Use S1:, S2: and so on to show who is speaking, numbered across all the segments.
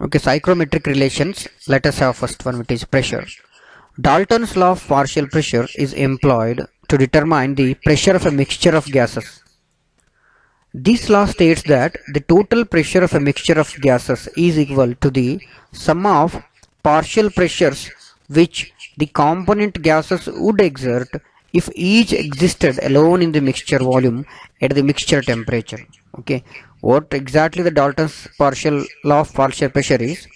S1: Okay, psychrometric relations. Let us have first one, which is pressure. Dalton's law of partial pressure is employed to determine the pressure of a mixture of gases. This law states that the total pressure of a mixture of gases is equal to the sum of partial pressures which the component gases would exert if each existed alone in the mixture volume at the mixture temperature. Okay, what exactly the Dalton's partial law of partial pressure is?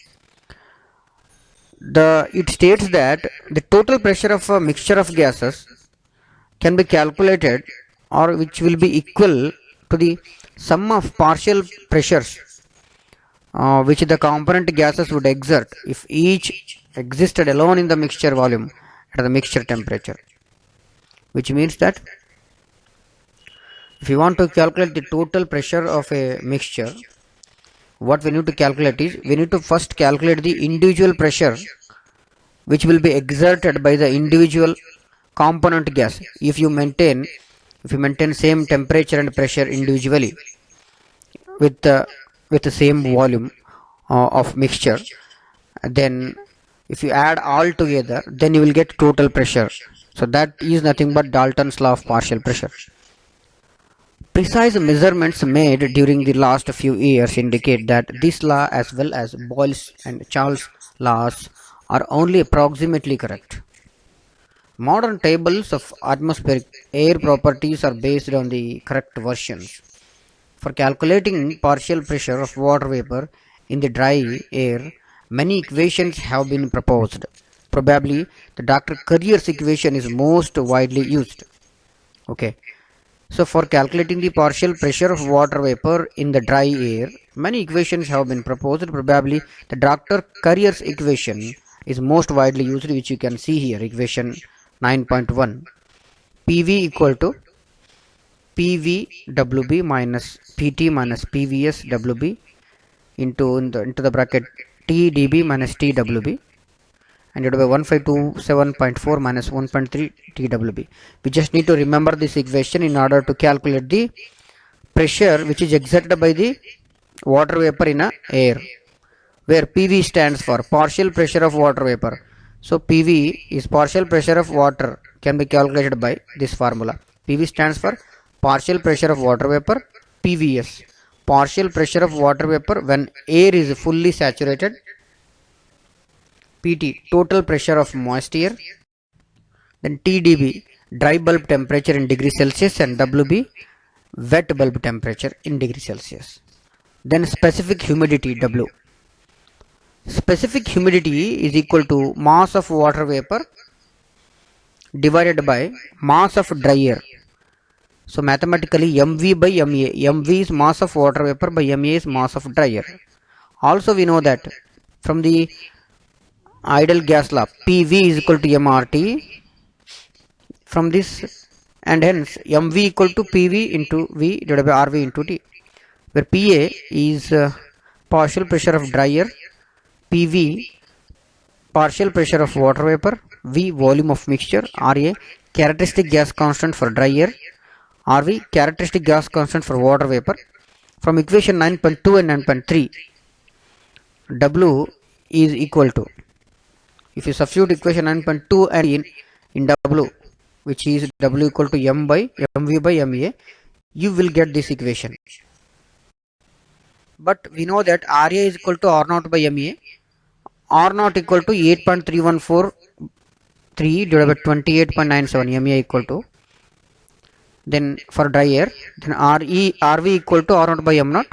S1: It states that the total pressure of a mixture of gases can be calculated, or which will be equal to the sum of partial pressures which the component gases would exert if each existed alone in the mixture volume at the mixture temperature. Which means that if you want to calculate the total pressure of a mixture, what we need to calculate is, we need to first calculate the individual pressure which will be exerted by the individual component gas if you maintain same temperature and pressure individually with the same volume of mixture. Then if you add all together, then you will get total pressure. So that is nothing but Dalton's law of partial pressure. Precise measurements made during the last few years indicate that this law, as well as Boyle's and Charles' laws, are only approximately correct. Modern tables of atmospheric air properties are based on the correct versions. For calculating partial pressure of water vapor in the dry air, many equations have been proposed. Probably the Dr. Currier's equation is most widely used. Okay. So for calculating the partial pressure of water vapor in the dry air, many equations have been proposed. Probably the Dr. Currier's equation is most widely used, which you can see here, equation 9.1. PV equal to PVWB minus PT minus PVS WB into the bracket TDB minus TWB, and it will be 1527.4 minus 1.3 TWB. We just need to remember this equation in order to calculate the pressure which is exerted by the water vapor in a air, where PV stands for partial pressure of water vapor. So PV is partial pressure of water, can be calculated by this formula. PV stands for partial pressure of water vapor. PVS, partial pressure of water vapor when air is fully saturated. PT, total pressure of moist air. Then TDB, dry bulb temperature in degree Celsius, and WB, wet bulb temperature in degree Celsius. Then specific humidity, W. Specific humidity is equal to mass of water vapor divided by mass of dry air. So mathematically MV by MA. MV is mass of water vapor by MA is mass of dry air. Also we know that from the ideal gas law, PV is equal to MRT from this, and hence MV equal to PV into V divided by RV into T, where PA is partial pressure of dry air, PV partial pressure of water vapor, V volume of mixture, RA characteristic gas constant for dry air, RV characteristic gas constant for water vapor. From equation 9.2 and 9.3, W is equal to, if you substitute equation 9.2 and in W, which is W equal to MV by MA, you will get this equation. But we know that RA is equal to R0 by MA, R0 equal to 8.3143 divided by 28.97, MA equal to, then for dry air, then RV equal to R0 by M0,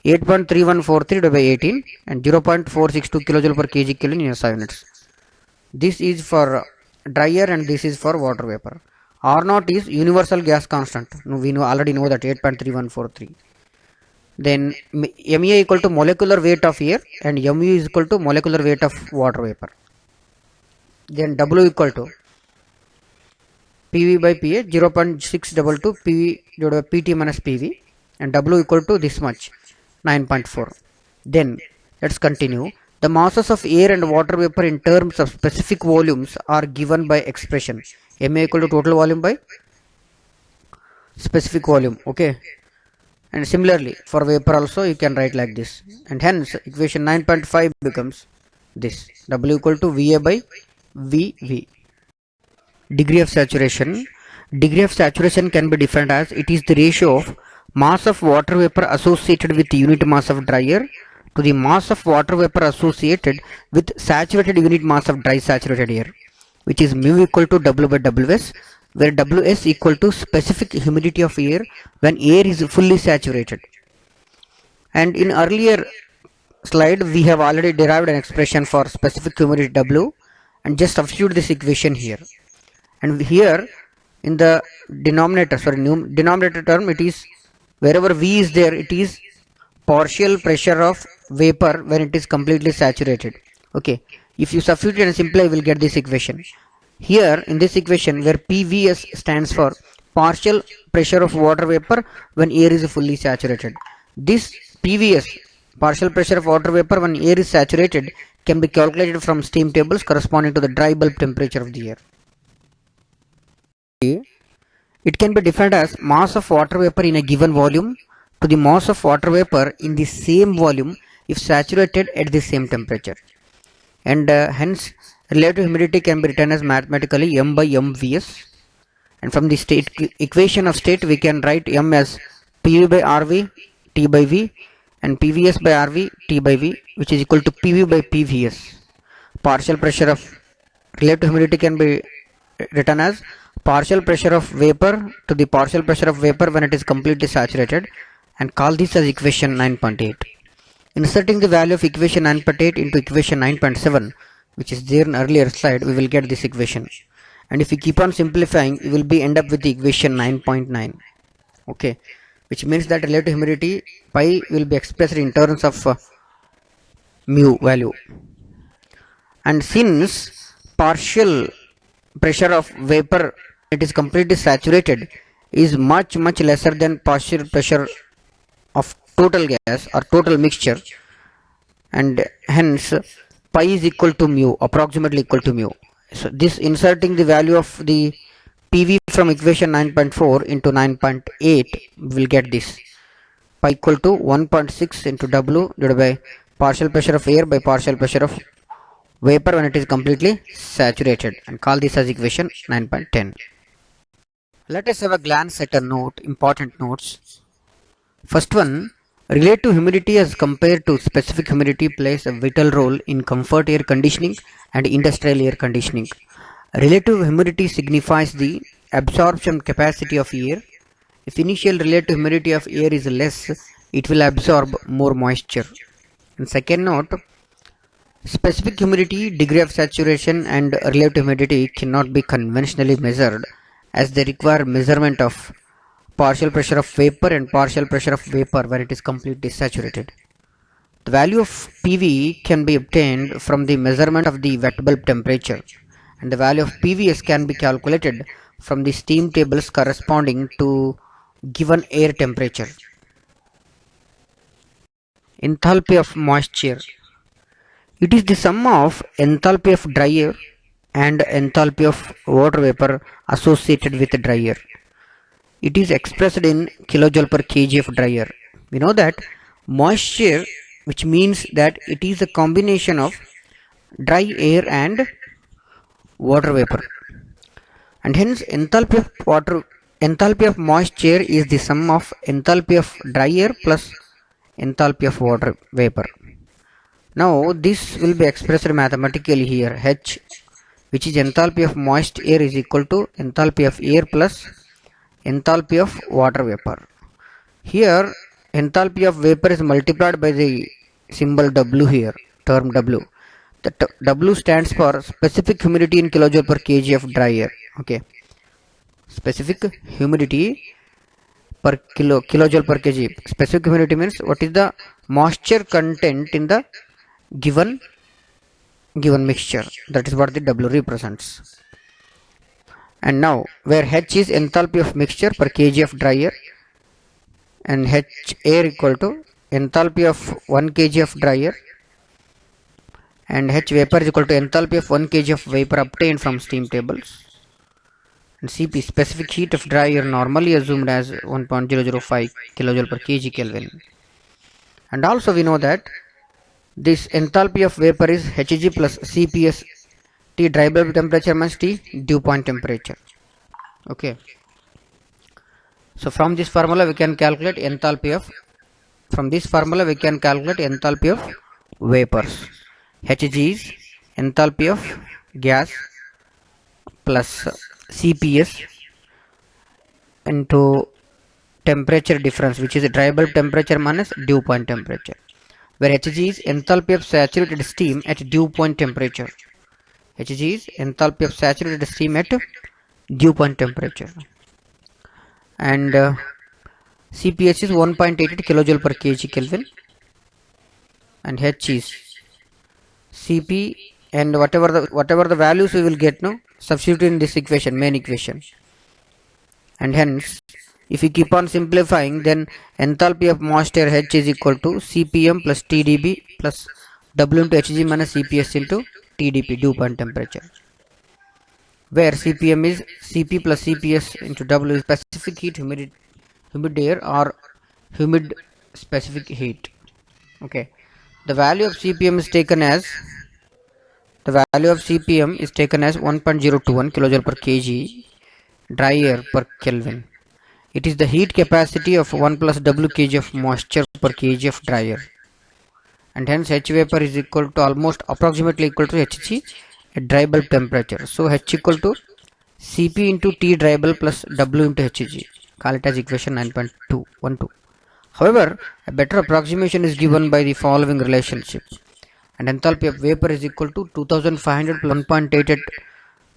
S1: 8.3143 divided by 18, and 0.462 kilojoule per kg Kelvin in SI units. This is for dry air and this is for water vapor. R0 is universal gas constant. We already know that 8.3143. Then MA equal to molecular weight of air and MU is equal to molecular weight of water vapor. Then W equal to PV by PA 0.622 PV divided by PT minus PV, and W equal to this much, 9.4. Then let's continue. The masses of air and water vapor in terms of specific volumes are given by expression MA equal to total volume by specific volume. Okay, And similarly for vapor also you can write like this, and hence equation 9.5 becomes this: W equal to VA by VV. Degree of saturation. Degree of saturation can be defined as it is the ratio of mass of water vapor associated with unit mass of dry air to the mass of water vapor associated with saturated unit mass of dry saturated air, which is mu equal to W by Ws, where Ws equal to specific humidity of air when air is fully saturated. And in earlier slide we have already derived an expression for specific humidity W and just substitute this equation here. And here in the denominator term, it is wherever V is there, it is partial pressure of vapor when it is completely saturated. Okay, if you substitute and simplify, you will get this equation. Here in this equation, where PVS stands for partial pressure of water vapor when air is fully saturated, this PVS, partial pressure of water vapor when air is saturated, can be calculated from steam tables corresponding to the dry bulb temperature of the air. It can be defined as mass of water vapor in a given volume to the mass of water vapor in the same volume if saturated at the same temperature. And hence relative humidity can be written as mathematically M by MVS. And from the state equation of state we can write M as PV by RV T by V and PVS by RV T by V, which is equal to PV by PVS. Partial pressure of relative humidity can be written as partial pressure of vapor to the partial pressure of vapor when it is completely saturated, and call this as equation 9.8. Inserting the value of equation 9.8 into equation 9.7, which is there in earlier slide, we will get this equation. And if we keep on simplifying, we will be end up with the equation 9.9. Okay, which means that relative humidity pi will be expressed in terms of mu value. And since partial pressure of vapor it is completely saturated is much lesser than partial pressure of total gas or total mixture, and hence pi is equal to mu, approximately equal to mu. So this inserting the value of the PV from equation 9.4 into 9.8, we will get this pi equal to 1.6 into W divided by partial pressure of air by partial pressure of vapor when it is completely saturated, and call this as equation 9.10. Let us have a glance at a note, important notes. First one, relative humidity as compared to specific humidity plays a vital role in comfort air conditioning and industrial air conditioning. Relative humidity signifies the absorption capacity of air. If initial relative humidity of air is less, it will absorb more moisture. And second note, specific humidity, degree of saturation and relative humidity cannot be conventionally measured as they require measurement of partial pressure of vapor and partial pressure of vapor when it is completely saturated. The value of PV can be obtained from the measurement of the wet bulb temperature, and the value of PVS can be calculated from the steam tables corresponding to given air temperature. Enthalpy of moisture. It is the sum of enthalpy of dry air and enthalpy of water vapor associated with dry air. It is expressed in kilojoule per kg of dry air. We know that moisture, which means that it is a combination of dry air and water vapor, and hence enthalpy of moisture is the sum of enthalpy of dry air plus enthalpy of water vapor. Now this will be expressed mathematically here. H, which is enthalpy of moist air, is equal to enthalpy of air plus enthalpy of water vapor. Here enthalpy of vapor is multiplied by the symbol W here, term W. The W stands for specific humidity in kilojoule per kg of dry air. Okay, specific humidity per kilojoule per kg. Specific humidity means what is the moisture content in the given mixture. That is what the W represents. And now where H is enthalpy of mixture per kg of dry air, and H air equal to enthalpy of 1 kg of dry air, and H vapor is equal to enthalpy of 1 kg of vapor obtained from steam tables. And Cp, specific heat of dry air, normally assumed as 1.005 kilojoule per kg Kelvin. And also we know that this enthalpy of vapor is Hg plus Cps, T dry bulb temperature minus T dew point temperature. Okay. So from this formula we can calculate enthalpy of vapors. Hg is enthalpy of gas plus Cps into temperature difference, which is dry bulb temperature minus dew point temperature, where Hg is enthalpy of saturated steam at dew point temperature. Hg is enthalpy of saturated steam at dew point temperature, and Cps is 1.88 kilojoule per kg Kelvin, and H is Cp, and whatever the values we will get now, substitute in this equation, main equation, and hence if we keep on simplifying, then enthalpy of moisture H is equal to Cpm plus Tdb plus W into Hg minus Cps into Tdp, dew point temperature, where Cpm is Cp plus Cps into W is specific heat, humid air or humid specific heat. Okay, the value of Cpm is taken as 1.021 kilojoule per kg dry air per Kelvin. It is the heat capacity of 1 plus W kg of moisture per kg of dry air, and hence H vapor is equal to approximately equal to Hg at dry bulb temperature. So H equal to Cp into T dry bulb plus W into Hg. Call it as equation 9.212. However, a better approximation is given by the following relationship, and enthalpy of vapor is equal to 2500 plus 1.88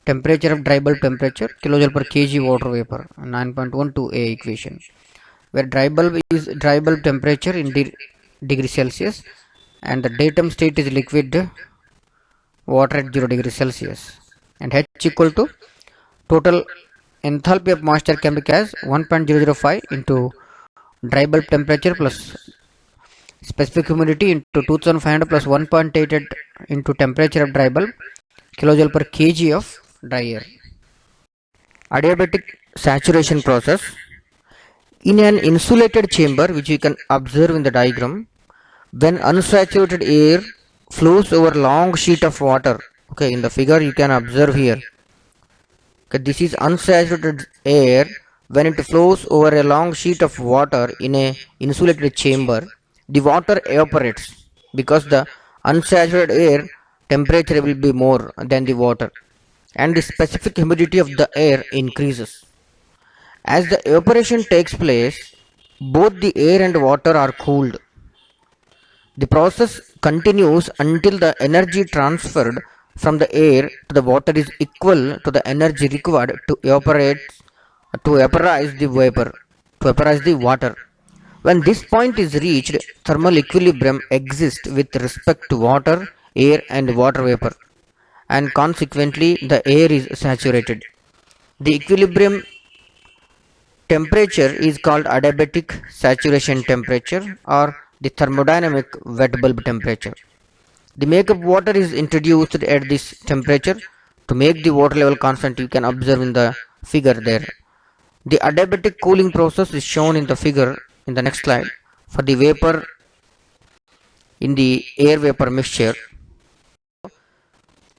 S1: temperature of dry bulb temperature kilojoule per kg water vapor, 9.12a equation, where dry bulb is dry bulb temperature in degree Celsius, and the datum state is liquid water at 0 degree Celsius, and H equal to total enthalpy of moisture can be as 1.005 into dry bulb temperature plus specific humidity into 2500 plus 1.88 into temperature of dry bulb kilojoule per kg of dry air. Adiabatic saturation process. In an insulated chamber, which you can observe in the diagram, when unsaturated air flows over long sheet of water, okay, in the figure you can observe here, okay, this is unsaturated air. When it flows over a long sheet of water in a insulated chamber, the water evaporates because the unsaturated air temperature will be more than the water, and the specific humidity of the air increases. As the evaporation takes place, both the air and water are cooled. The process continues until the energy transferred from the air to the water is equal to the energy required to vaporize the water. When this point is reached, thermal equilibrium exists with respect to water, air and water vapor, and consequently the air is saturated. The equilibrium temperature is called adiabatic saturation temperature or the thermodynamic wet bulb temperature. The makeup water is introduced at this temperature to make the water level constant. You can observe in the figure there. The adiabatic cooling process is shown in the figure in the next slide for the vapor in the air vapor mixture.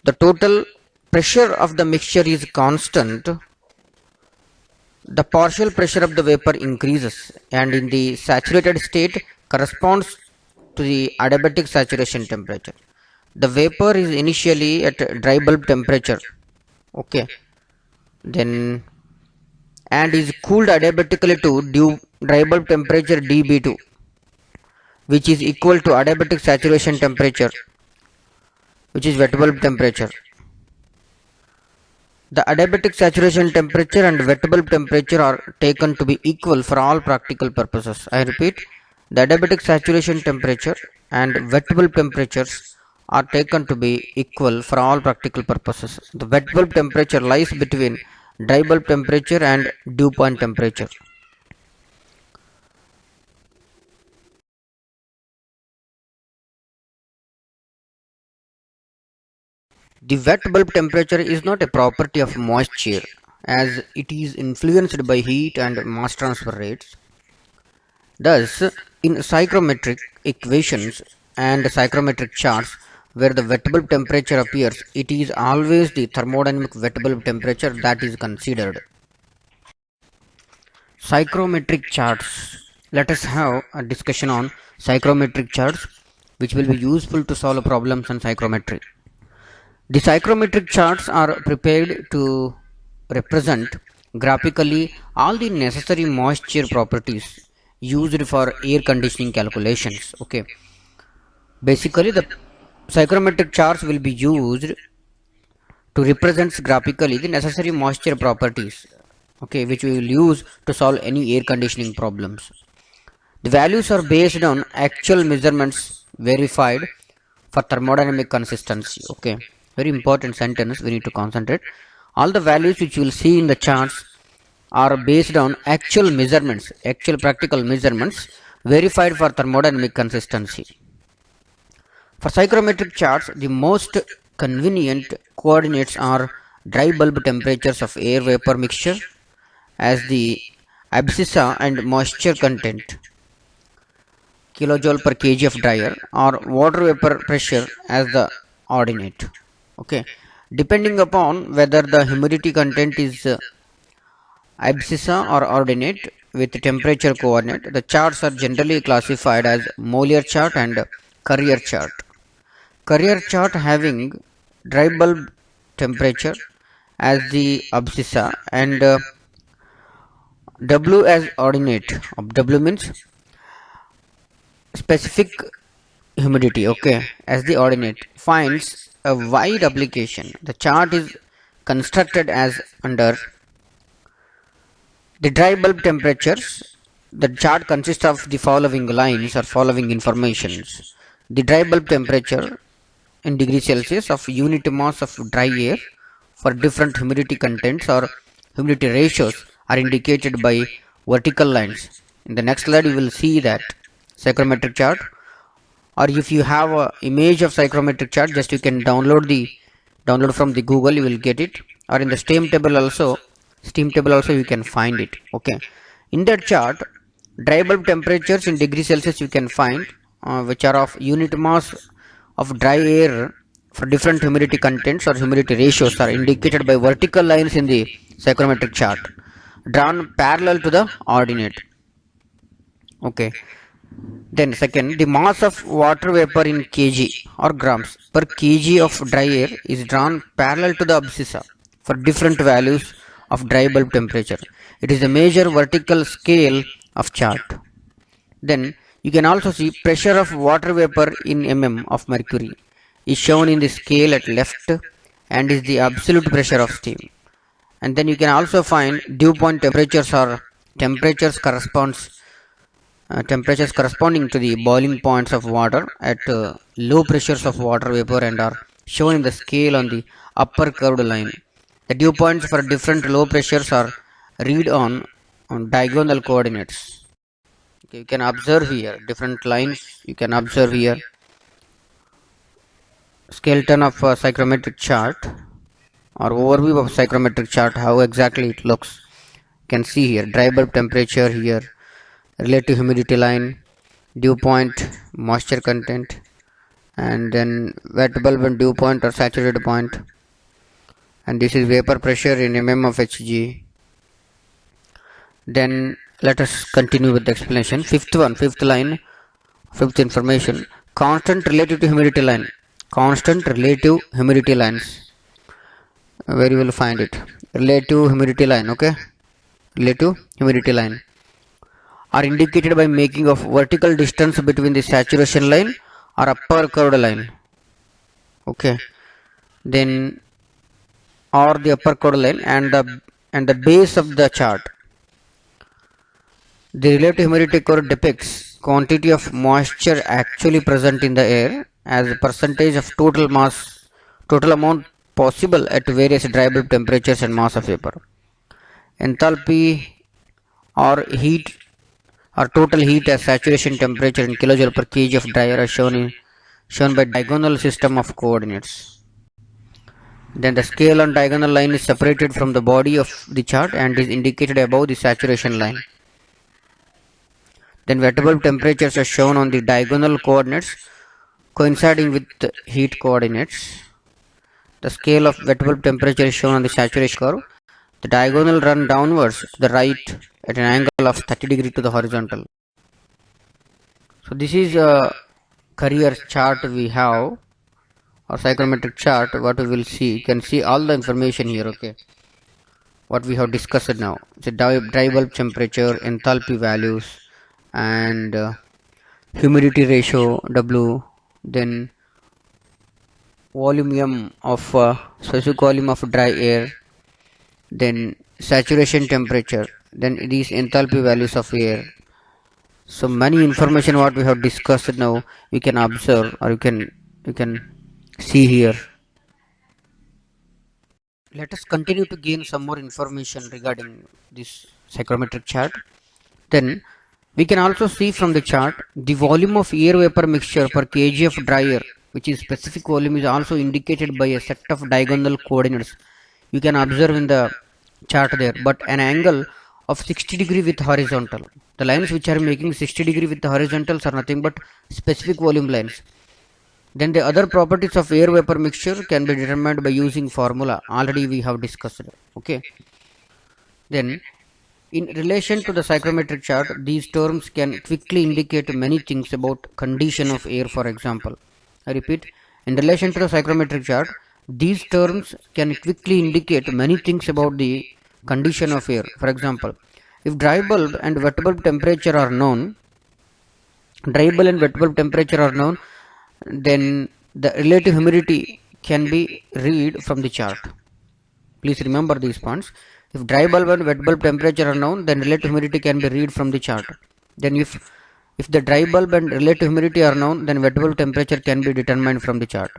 S1: The total pressure of the mixture is constant. The partial pressure of the vapor increases, and in the saturated state corresponds to the adiabatic saturation temperature. The vapor is initially at dry bulb temperature, okay, then and is cooled adiabatically to dry bulb temperature dB2, which is equal to adiabatic saturation temperature, which is wet bulb temperature. The adiabatic saturation temperature and wet bulb temperature are taken to be equal for all practical purposes. I repeat, the adiabatic saturation temperature and wet bulb temperatures are taken to be equal for all practical purposes. The wet bulb temperature lies between dry bulb temperature and dew point temperature. The wet bulb temperature is not a property of moisture as it is influenced by heat and mass transfer rates. Thus, in psychrometric equations and psychrometric charts where the wet bulb temperature appears, it is always the thermodynamic wet bulb temperature that is considered. Psychrometric charts. Let us have a discussion on psychrometric charts, which will be useful to solve problems on psychrometry. The psychrometric charts are prepared to represent graphically all the necessary moisture properties used for air conditioning calculations. Okay, basically the psychrometric charts will be used to represent graphically the necessary moisture properties, okay, which we will use to solve any air conditioning problems. The values are based on actual measurements verified for thermodynamic consistency. Okay, very important sentence, we need to concentrate. All the values which you will see in the charts are based on actual measurements, actual practical measurements verified for thermodynamic consistency. For psychrometric charts, the most convenient coordinates are dry bulb temperatures of air vapor mixture as the abscissa and moisture content kilojoule per kg of dryer, or water vapor pressure as the ordinate. Okay, depending upon whether the humidity content is abscissa or ordinate with temperature coordinate, the charts are generally classified as Mollier chart and Carrier chart. Carrier chart having dry bulb temperature as the abscissa and W as ordinate. W means specific humidity, okay, as the ordinate, finds a wide application. The chart is constructed as under the dry bulb temperatures. The chart consists of the following lines or following informations. The dry bulb temperature in degrees Celsius of unit mass of dry air for different humidity contents or humidity ratios are indicated by vertical lines. In the next slide you will see that psychrometric chart, or if you have a image of psychrometric chart, just you can download from the Google, you will get it, or in the steam table also you can find it. Okay, in that chart dry bulb temperatures in degrees Celsius you can find which are of unit mass of dry air for different humidity contents or humidity ratios are indicated by vertical lines in the psychrometric chart drawn parallel to the ordinate. Okay, then second, the mass of water vapor in kg or grams per kg of dry air is drawn parallel to the abscissa for different values of dry bulb temperature. It is a major vertical scale of chart. Then you can also see pressure of water vapor in mm of mercury is shown in the scale at left and is the absolute pressure of steam. And then you can also find dew point temperatures or temperatures corresponding to the boiling points of water at low pressures of water vapor and are shown in the scale on the upper curved line. The dew points for different low pressures are read on diagonal coordinates. Okay, you can observe here different lines. You can observe here skeleton of a psychrometric chart or overview of psychrometric chart, how exactly it looks. You can see here dry bulb temperature here, relative humidity line, dew point, moisture content, and then wet bulb and dew point or saturated point, and this is vapor pressure in mm of Hg. Then let us continue with the explanation. Fifth line, fifth information, constant relative to humidity line, constant relative humidity lines, where you will find it, relative humidity line. Okay, relative humidity line are indicated by making of vertical distance between the saturation line or upper curved line. Okay, then or the upper curved line and the base of the chart. The relative humidity curve depicts quantity of moisture actually present in the air as a percentage of total amount possible at various dry bulb temperatures and mass of vapor. Enthalpy or heat or total heat as saturation temperature in kilojoule per kg of dry air is shown by diagonal system of coordinates. Then the scale on diagonal line is separated from the body of the chart and is indicated above the saturation line. Then wet bulb temperatures are shown on the diagonal coordinates coinciding with the heat coordinates. The scale of wet bulb temperature is shown on the saturation curve. The diagonal run downwards to the right at an angle of 30 degree to the horizontal. So this is a Carrier chart we have, or psychrometric chart. What we will see, you can see all the information here. Okay, what we have discussed now. So dry bulb temperature, enthalpy values, and humidity ratio W, then volume M of specific volume of dry air, then saturation temperature, then these enthalpy values of air. So many information what we have discussed now you can observe, or you can see here. Let us continue to gain some more information regarding this psychrometric chart. Then we can also see from the chart the volume of air vapor mixture per kg of dry air, which is specific volume, is also indicated by a set of diagonal coordinates. You can observe in the chart there, but an angle of 60 degree with horizontal. The lines which are making 60 degree with the horizontals are nothing but specific volume lines. Then the other properties of air vapor mixture can be determined by using formula already we have discussed. Okay. Then in relation to the psychrometric chart, these terms can quickly indicate many things about condition of air. For example, I repeat, in relation to the psychrometric chart, these terms can quickly indicate many things about the condition of air. For example, if dry bulb and wet bulb temperature are known, then the relative humidity can be read from the chart. Please remember these points. If dry bulb and wet bulb temperature are known, then relative humidity can be read from the chart. Then if the dry bulb and relative humidity are known, then wet bulb temperature can be determined from the chart.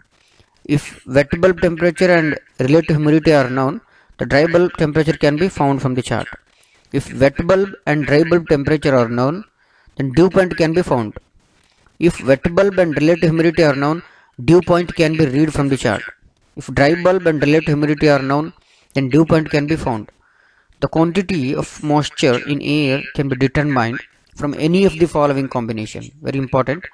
S1: If wet bulb temperature and relative humidity are known, the dry bulb temperature can be found from the chart. If wet bulb and dry bulb temperature are known, then dew point can be found. If wet bulb and relative humidity are known, dew point can be read from the chart. If dry bulb and relative humidity are known, then dew point can be found. The quantity of moisture in air can be determined from any of the following combination. Very important.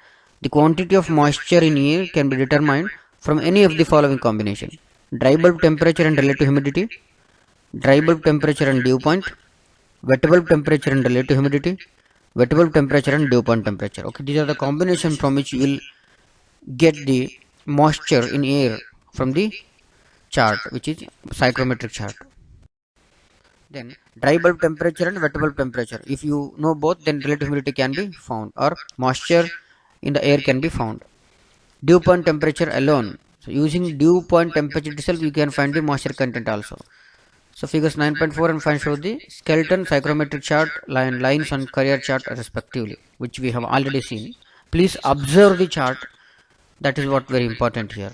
S1: The quantity of moisture in air can be determined from any of the following combination: dry bulb temperature and relative humidity, dry bulb temperature and dew point, wet bulb temperature and relative humidity, wet bulb temperature and dew point temperature. Okay, these are the combination from which you will get the moisture in air from the chart, which is psychrometric chart. Then dry bulb temperature and wet bulb temperature. If you know both, then relative humidity can be found, or moisture in the air can be found. Dew point temperature alone. So using dew point temperature itself, you can find the moisture content also. So figures 9.4 and 5 show the skeleton, psychrometric chart, lines on Carrier chart respectively, which we have already seen. Please observe the chart. That is what very important here.